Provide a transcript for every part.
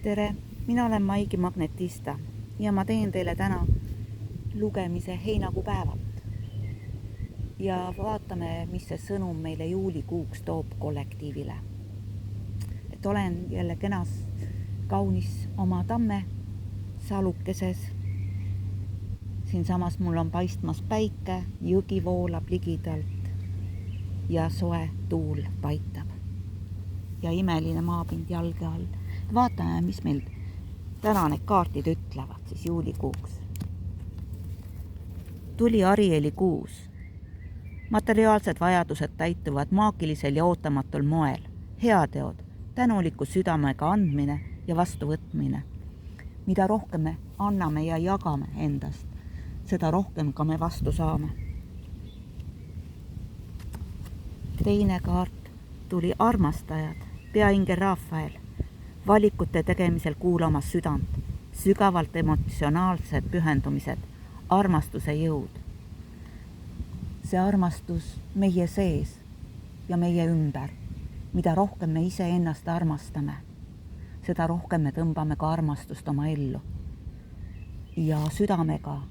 tere, mina olen Maigi Magnetista ja ma teen teile täna lugemise heinakuu päevalt. Ja vaatame, mis see sõnum meile juulikuuks toob kollektiivile. Et olen jälle kenas, kaunis oma tamme salukeses. Siinsamas mul on paistmas päike, jõgi voolab ligidalt ja soe tuul paitab. Ja imeline maapind jalge all. Vaatame, mis meil täna need kaardid ütlevad siis juulikuuks. Tuli Arieli kuus. Materiaalsed vajadused täituvad maagilisel ja ootamatul moel. Heateod, tänuliku südamega andmine ja vastuvõtmine. Mida rohkem me anname ja jagame endast, seda rohkem ka me vastu saame. Teine kaart tuli armastajad, peaingel Rafael. Valikute tegemisel kuulamas südant, sügavalt emotsionaalsed pühendumised, armastuse jõud. See armastus meie sees ja meie ümber, mida rohkem me ise ennast armastame, seda rohkem me tõmbame ka armastust oma ellu. Ja südamega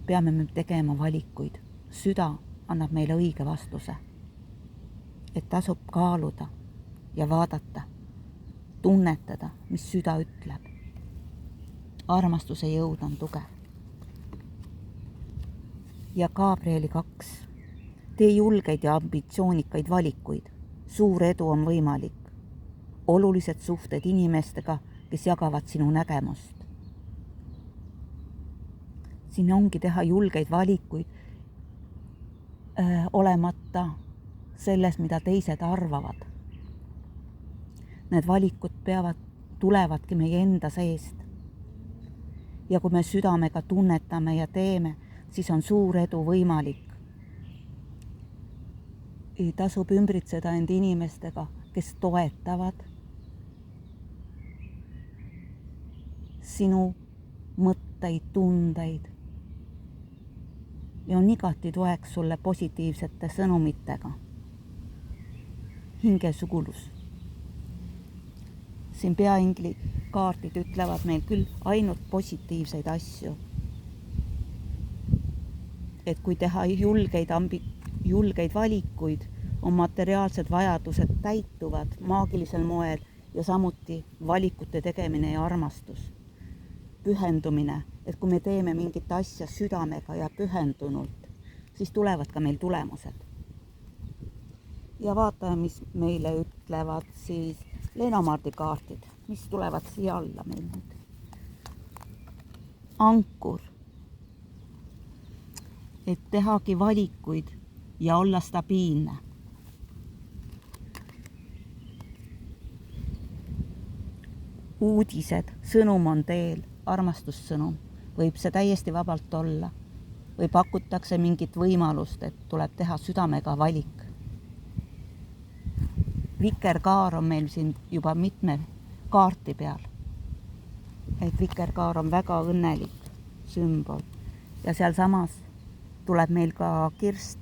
peame me tegema valikuid. Süda annab meile õige vastuse, et tasub kaaluda ja vaadata, tunnetada, mis süda ütleb. Armastuse jõud on tugev. Ja Gabrieli 2. Tee julgeid ja ambitsioonikaid valikuid. Suur edu on võimalik. Olulised suhted inimestega, kes jagavad sinu nägemust. Siin ongi teha julgeid valikuid, olemata selles, mida teised arvavad. Need valikud tulevadki meie enda seest. Ja kui me südamega tunnetame ja teeme, siis on suur edu võimalik. Tasub ümbritseda end inimestega, kes toetavad sinu mõtteid, tundeid ja on igati toeks sulle positiivsete sõnumitega. Hingesugulus. Siin peaingli kaardid ütlevad meil küll ainult positiivseid asju. Et kui teha julgeid valikuid, on materiaalsed vajadused täituvad maagilisel moel ja samuti valikute tegemine ja armastus. Pühendumine, et kui me teeme mingit asja südamega ja pühendunult, siis tulevad ka meil tulemused. Ja vaatame, mis meile ütlevad siis Lenormardi kaardid, mis tulevad siia alla meil nüüd. Ankur. Et tehagi valikuid ja olla stabiilne. Uudised, sõnum on teel, armastussõnum. Võib see täiesti vabalt olla. Või pakutakse mingit võimalust, et tuleb teha südamega valik. Vikerkaar on meil siin juba mitme kaarti peal. Et vikerkaar on väga õnnelik sümbol. Ja seal samas tuleb meil ka kirst.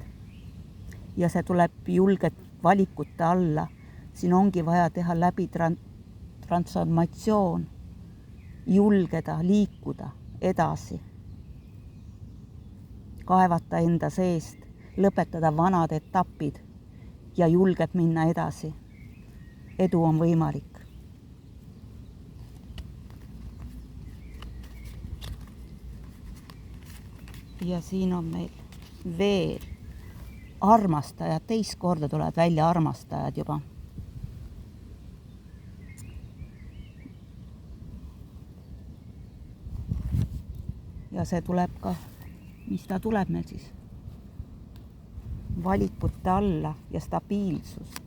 Ja see tuleb julget valikute alla. Siin ongi vaja teha läbi transformatsioon. Julgeda, liikuda edasi. Kaevata enda seest, lõpetada vanad etapid ja julged minna edasi. Edu on võimalik. Ja siin on meil veel armastajad. Teist korda tulevad välja armastajad juba. Ja see tuleb ka, mis ta tuleb meil siis? Valikute alla ja stabiilsus.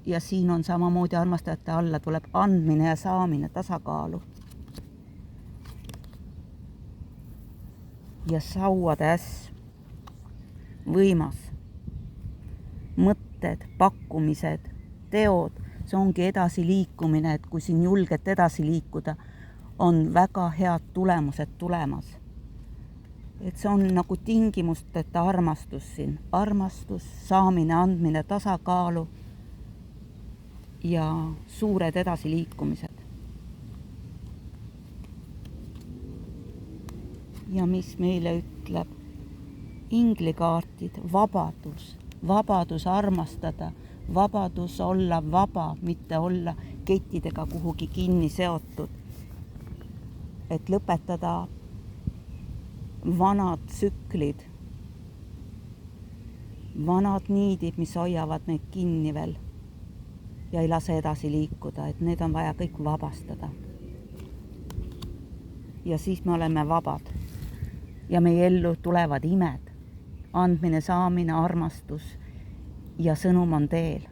Ja siin on samamoodi armastajate alla tuleb andmine ja saamine tasakaalu. Ja sauade äss. Võimas. Mõtted, pakkumised, teod. See ongi edasi liikumine, et kui siin julget edasi liikuda, on väga head tulemused tulemas. Et see on nagu tingimusteta armastus siin. Armastus, saamine, andmine, tasakaalu. ja suured edasiliikumised. Ja mis meile ütleb inglikaartid? Vabadus armastada, vabadus olla vaba, mitte olla kettidega kuhugi kinni seotud. Et lõpetada vanad tsüklid, vanad niidid, mis hoiavad meid kinni veel ja ei lase edasi liikuda, et need on vaja kõik vabastada. Ja siis me oleme vabad ja meie ellu tulevad imed, andmine, saamine, armastus ja sõnum on teel.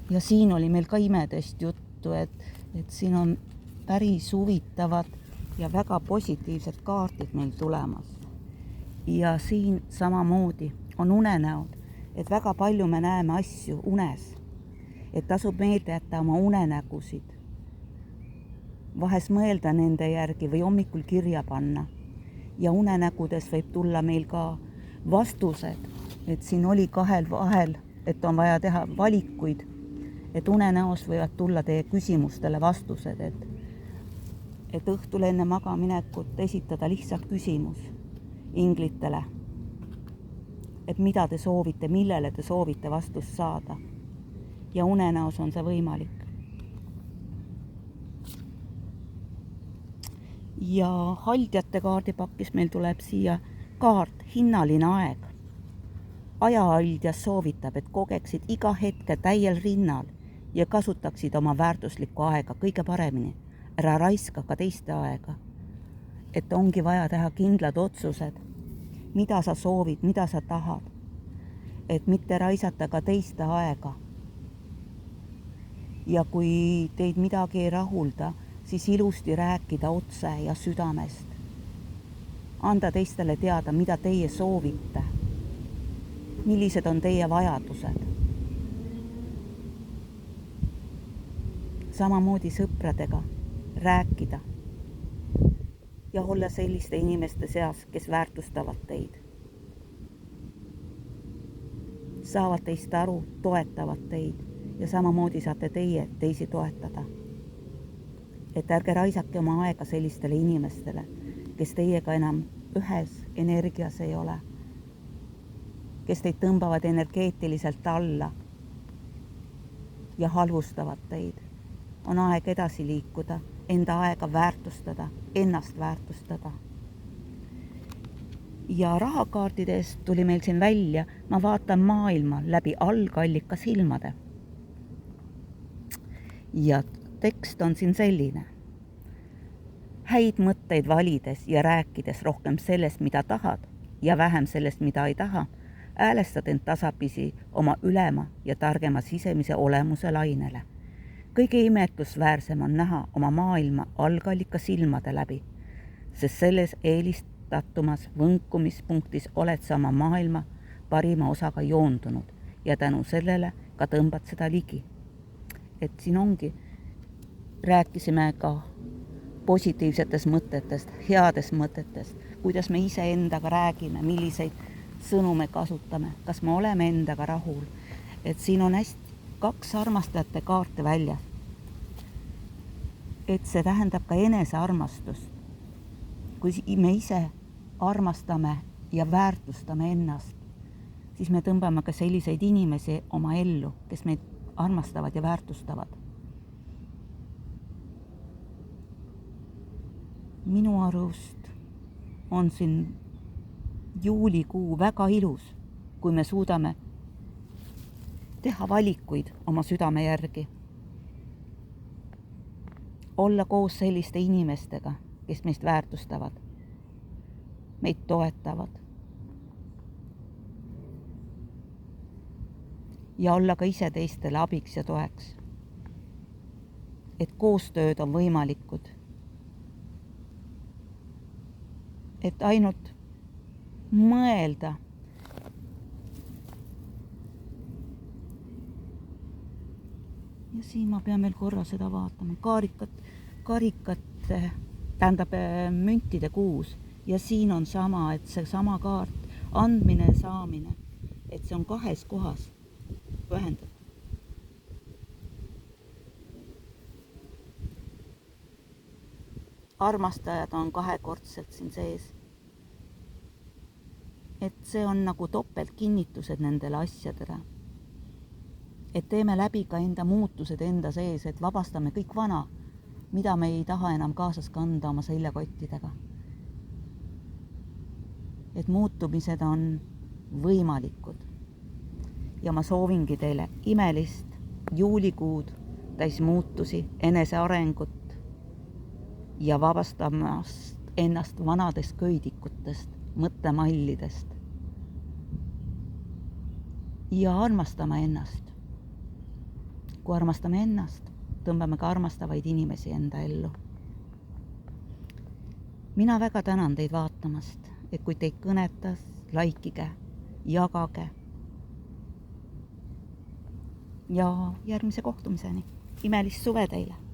Ja siin oli meil ka imedest juttu, et siin on päris huvitavad ja väga positiivsed kaardid meil tulemas. Ja siin samamoodi on unenäod, et väga palju me näeme asju unes, et tasub meelde jätta oma unenägusid, vahest mõelda nende järgi või hommikul kirja panna. Ja unenägudes võib tulla meil ka vastused, et siin oli kahel vahel, et on vaja teha valikuid, et unenäos võivad tulla teie küsimustele vastused, et õhtul enne magaminekut esitada lihtsalt küsimus inglitele, et mida te soovite, millele te soovite vastust saada. Ja unenäos on see võimalik. Ja haldjate kaardipakis meil tuleb siia kaart hinnaline aeg. Ajahaldjas soovitab, et kogeksid iga hetke täiel rinnal ja kasutaksid oma väärtuslikku aega kõige paremini. Ära raiska ka teiste aega. Et ongi vaja teha kindlad otsused, mida sa soovid, mida sa tahad. Et mitte raisata ka teiste aega. Ja kui teid midagi ei rahulda, siis ilusti rääkida otse ja südamest. Anda teistele teada, mida teie soovite. Millised on teie vajadused. Samamoodi sõpradega rääkida ja olla selliste inimeste seas, kes väärtustavad teid. Saavad teist aru, toetavad teid ja samamoodi saate teie teisi toetada. Et ärge raisake oma aega sellistele inimestele, kes teiega enam ühes energias ei ole, kes teid tõmbavad energeetiliselt alla ja halvustavad teid. On aeg edasi liikuda, enda aega väärtustada, ennast väärtustada. Ja rahakaartidest tuli meil siin välja, ma vaatan maailma läbi algallika silmade. Ja tekst on siin selline. Häid mõtteid valides ja rääkides rohkem sellest, mida tahad ja vähem sellest, mida ei taha, häälestad end tasapisi oma ülema ja targema sisemise olemuse lainele. Kõige imetlusväärsem on näha oma maailma algallika silmade läbi, sest selles eelistatumas võnkumispunktis oled sa oma maailma parima osaga joondunud ja tänu sellele ka tõmbad seda ligi. Et siin ongi, rääkisime ka positiivsetest mõtetest, headest mõtetest, kuidas me ise endaga räägime, milliseid sõnu me kasutame, kas me oleme endaga rahul. Et siin on hästi 2 armastajate kaarte välja. Et see tähendab ka enesearmastust. Kui me ise armastame ja väärtustame ennast, siis me tõmbame ka selliseid inimesi oma ellu, kes meid armastavad ja väärtustavad. Minu arust on siin juulikuu väga ilus, kui me suudame teha valikuid oma südame järgi. Olla koos selliste inimestega, kes meist väärtustavad, meid toetavad. Ja olla ka ise teistele abiks ja toeks. Et koostööd on võimalikud. Et ainult mõelda. Ja siin ma pean veel korra seda vaatama. Karikat tähendab müntide kuus. Ja siin on sama, et see sama kaart, andmine ja saamine, et see on 2 kohas pühendatud. armastajad on kahekordselt siin sees. Et see on nagu topeltkinnitused nendele asjadele. Et teeme läbi ka enda muutused enda sees, et vabastame kõik vana, mida me ei taha enam kaasas kanda oma seljakottidega. Et muutumised on võimalikud. Ja ma soovingi teile imelist juulikuud täis muutusi, enesearengut ja vabastamast ennast vanadest köidikutest, mõttemallidest. Ja armastame ennast. Kui armastame ennast, tõmbame ka armastavaid inimesi enda ellu. Mina väga tänan teid vaatamast, et kui teid kõnetas, laikige, jagage. Ja järgmise kohtumiseni. Imelist suve teile!